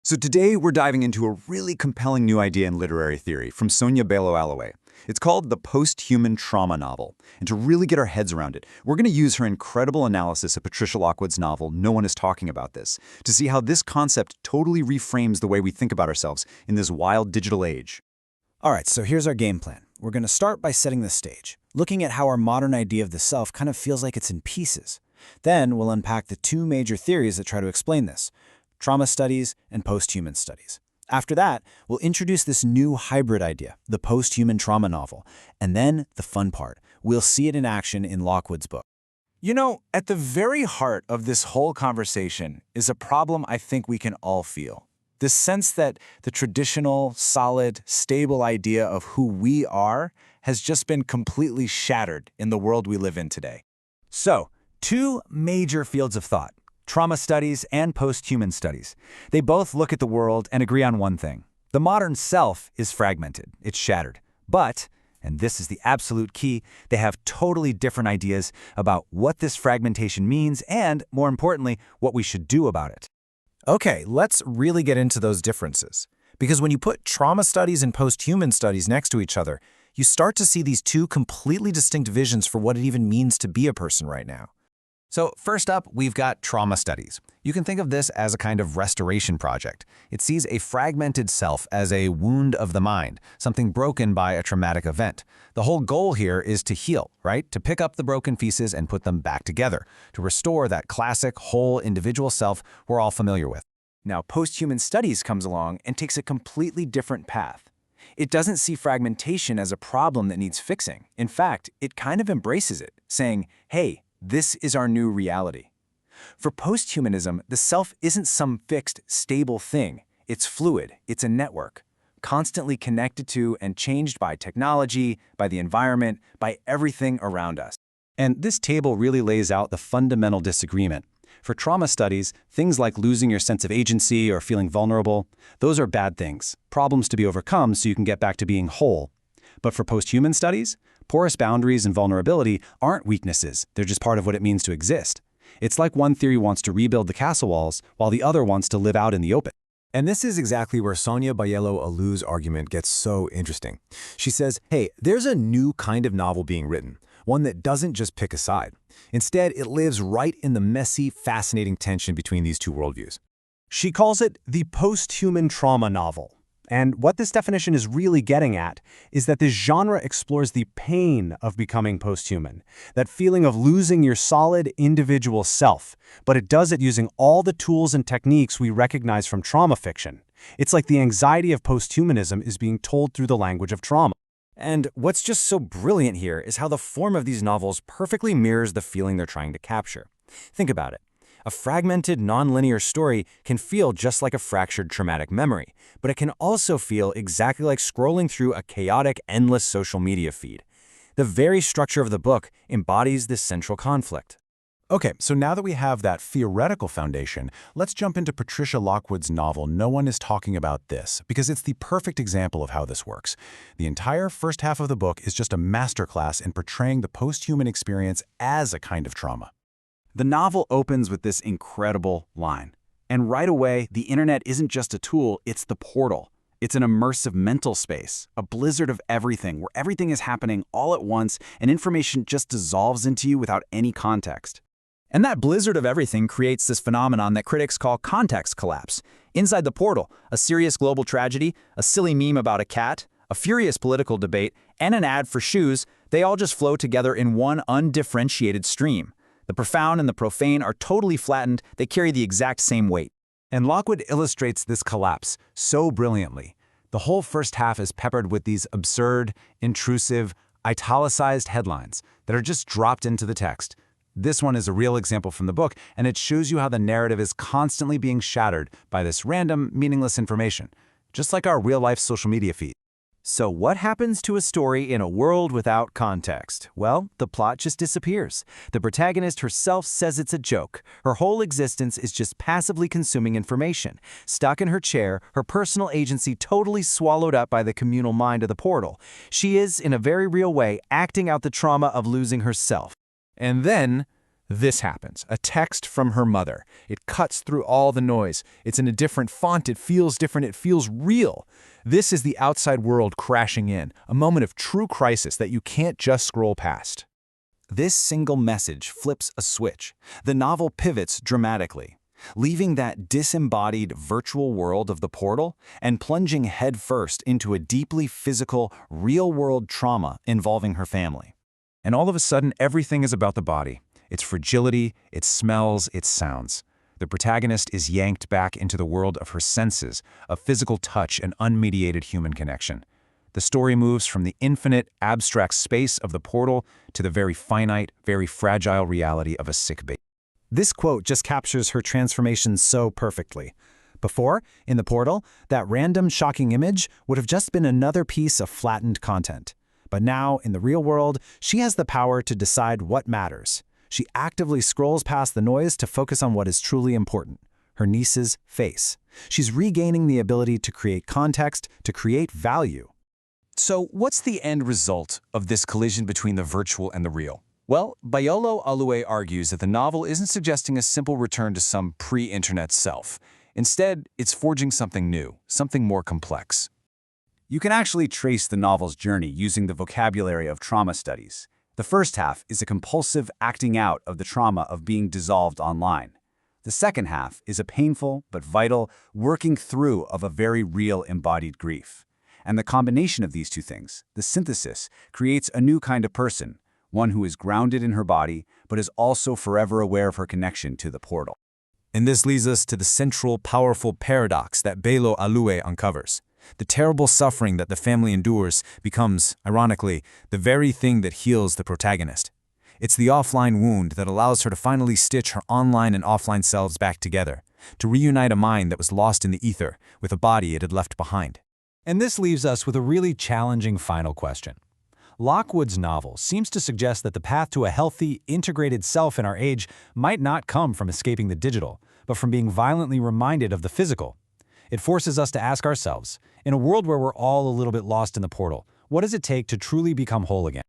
So today we're diving into a really compelling new idea in literary theory from Sonia Baelo-Allué. It's called the Posthuman Trauma Novel. And to really get our heads around it, we're going to use her incredible analysis of Patricia Lockwood's novel, No One Is Talking About This, to see how this concept totally reframes the way we think about ourselves in this wild digital age. All right, so here's our game plan. We're going to start by setting the stage, looking at how our modern idea of the self kind of feels like it's in pieces. Then we'll unpack the two major theories that try to explain this: trauma studies and posthuman studies. After that, we'll introduce this new hybrid idea, the posthuman trauma novel. And then, the fun part, we'll see it in action in Lockwood's book. You know, at the very heart of this whole conversation is a problem I think we can all feel. This sense that the traditional, solid, stable idea of who we are has just been completely shattered in the world we live in today. So, two major fields of thought: trauma studies and posthuman studies. They both look at the world and agree on one thing. The modern self is fragmented, it's shattered. But, and this is the absolute key, they have totally different ideas about what this fragmentation means and, more importantly, what we should do about it. Okay, let's really get into those differences. Because when you put trauma studies and posthuman studies next to each other, you start to see these two completely distinct visions for what it even means to be a person right now. So first up, we've got trauma studies. You can think of this as a kind of restoration project. It sees a fragmented self as a wound of the mind, something broken by a traumatic event. The whole goal here is to heal, right? To pick up the broken pieces and put them back together, to restore that classic, whole individual self we're all familiar with. Now, posthuman studies comes along and takes a completely different path. It doesn't see fragmentation as a problem that needs fixing. In fact, it kind of embraces it, saying, hey, this is our new reality. For posthumanism, the self isn't some fixed, stable thing. It's fluid, it's a network, constantly connected to and changed by technology, by the environment, by everything around us. And this table really lays out the fundamental disagreement. For trauma studies, things like losing your sense of agency or feeling vulnerable, those are bad things, problems to be overcome so you can get back to being whole. But for posthuman studies, porous boundaries and vulnerability aren't weaknesses, they're just part of what it means to exist. It's like one theory wants to rebuild the castle walls, while the other wants to live out in the open. And this is exactly where Sonia Baelo-Allué's argument gets so interesting. She says, hey, there's a new kind of novel being written, one that doesn't just pick a side. Instead, it lives right in the messy, fascinating tension between these two worldviews. She calls it the posthuman trauma novel. And what this definition is really getting at is that this genre explores the pain of becoming posthuman, that feeling of losing your solid individual self, but it does it using all the tools and techniques we recognize from trauma fiction. It's like the anxiety of posthumanism is being told through the language of trauma. And what's just so brilliant here is how the form of these novels perfectly mirrors the feeling they're trying to capture. Think about it. A fragmented, non-linear story can feel just like a fractured traumatic memory, but it can also feel exactly like scrolling through a chaotic, endless social media feed. The very structure of the book embodies this central conflict. Okay, so now that we have that theoretical foundation, let's jump into Patricia Lockwood's novel, No One Is Talking About This, because it's the perfect example of how this works. The entire first half of the book is just a masterclass in portraying the posthuman experience as a kind of trauma. The novel opens with this incredible line. And right away, the internet isn't just a tool, it's the portal. It's an immersive mental space, a blizzard of everything, where everything is happening all at once and information just dissolves into you without any context. And that blizzard of everything creates this phenomenon that critics call context collapse. Inside the portal, a serious global tragedy, a silly meme about a cat, a furious political debate, and an ad for shoes, they all just flow together in one undifferentiated stream. The profound and the profane are totally flattened, they carry the exact same weight. And Lockwood illustrates this collapse so brilliantly. The whole first half is peppered with these absurd, intrusive, italicized headlines that are just dropped into the text. This one is a real example from the book, and it shows you how the narrative is constantly being shattered by this random, meaningless information, just like our real-life social media feed. So what happens to a story in a world without context? Well, the plot just disappears. The protagonist herself says it's a joke. Her whole existence is just passively consuming information. Stuck in her chair, her personal agency totally swallowed up by the communal mind of the portal. She is, in a very real way, acting out the trauma of losing herself. And then, This happens. A text from her mother. It cuts through all the noise. It's in a different font. It feels different. It feels real. This is the outside world crashing in, a moment of true crisis that you can't just scroll past. This single message flips a switch. The novel pivots dramatically, leaving that disembodied virtual world of the portal and plunging headfirst into a deeply physical, real-world trauma involving her family. And all of a sudden, everything is about the body. Its fragility, its smells, its sounds. The protagonist is yanked back into the world of her senses, of physical touch and unmediated human connection. The story moves from the infinite, abstract space of the portal to the very finite, very fragile reality of a sick baby. This quote just captures her transformation so perfectly. Before, in the portal, that random, shocking image would have just been another piece of flattened content. But now, in the real world, she has the power to decide what matters. She actively scrolls past the noise to focus on what is truly important, her niece's face. She's regaining the ability to create context, to create value. So what's the end result of this collision between the virtual and the real? Well, Baelo-Allué argues that the novel isn't suggesting a simple return to some pre-internet self. Instead, it's forging something new, something more complex. You can actually trace the novel's journey using the vocabulary of trauma studies. The first half is a compulsive acting out of the trauma of being dissolved online. The second half is a painful but vital working through of a very real embodied grief. And the combination of these two things, the synthesis, creates a new kind of person, one who is grounded in her body, but is also forever aware of her connection to the portal. And this leads us to the central, powerful paradox that Baelo-Allué uncovers. The terrible suffering that the family endures becomes, ironically, the very thing that heals the protagonist. It's the offline wound that allows her to finally stitch her online and offline selves back together, to reunite a mind that was lost in the ether with a body it had left behind. And this leaves us with a really challenging final question. Lockwood's novel seems to suggest that the path to a healthy, integrated self in our age might not come from escaping the digital, but from being violently reminded of the physical. It forces us to ask ourselves, in a world where we're all a little bit lost in the portal, what does it take to truly become whole again?